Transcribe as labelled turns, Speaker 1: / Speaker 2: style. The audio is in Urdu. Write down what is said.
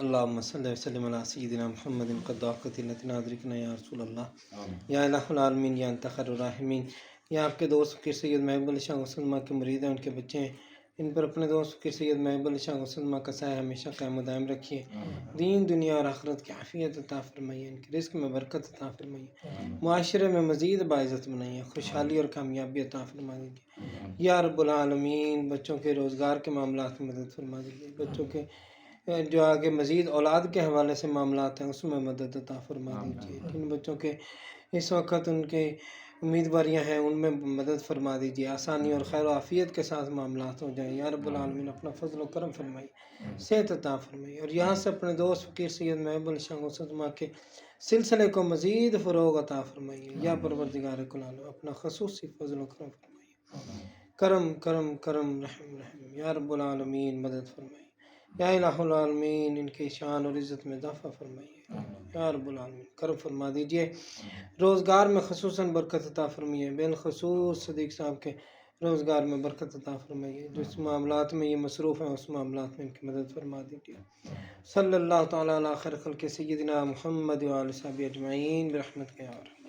Speaker 1: اللهم صل وسلم على سيدنا محمد قد ضاقت التنا ادرکنا یا رسول اللہ یا الہ العالمین یا انت خیر الراحمین. یا آپ کے دوست فقیر سید محب علی شاہ غوث الماء کے مرید ہیں، ان کے بچے ہیں، ان پر اپنے دوست فقیر سید محب علی شاہ غوث الماء کا سایہ ہمیشہ قائم و دائم رکھیے. دین دنیا اور آخرت کی عافیت عطا فرمائیے، ان کے رزق میں برکت عطا فرمائیے، معاشرے میں مزید باعزت بنائیے، خوشحالی اور کامیابی عطا فرما دیجیے یا رب العالمین. بچوں کے روزگار کے معاملات میں مدد فرما دیجیے، بچوں کے جو آگے مزید اولاد کے حوالے سے معاملات ہیں اس میں مدد عطا فرما دیجیے. جن بچوں کے اس وقت ان کے امیدواریاں ہیں ان میں مدد فرما دیجیے، آسانی اور خیر و عافیت کے ساتھ معاملات ہو جائیں یا رب العالمین. اپنا فضل و کرم فرمائیے، صحت عطا فرمائیے، اور یہاں سے اپنے دوست فقیر سید محب علی شاہ غوث الماء کے سلسلے کو مزید فروغ عطا فرمائیے یا پروردگار کل عالم. اپنا خصوصی فضل و کرم فرمائیے، کرم کرم کرم رحم رحم یا رب العالمین. مدد فرمائیے یا الہ العالمین، ان کی شان اور عزت میں اضافہ فرمائیے یا رب العالمین. کرم فرما دیجئے، روزگار میں خصوصاً برکت عطا فرمائیے، بالخصوص صدیق صاحب کے روزگار میں برکت عطا فرمائیے. جس معاملات میں یہ مصروف ہیں اس معاملات میں ان کی مدد فرما دیجئے. صلی اللہ تعالیٰ علی خیر خلق سیدنا محمد و آلہ صحبہ اجمعین برحمتک یا ارحم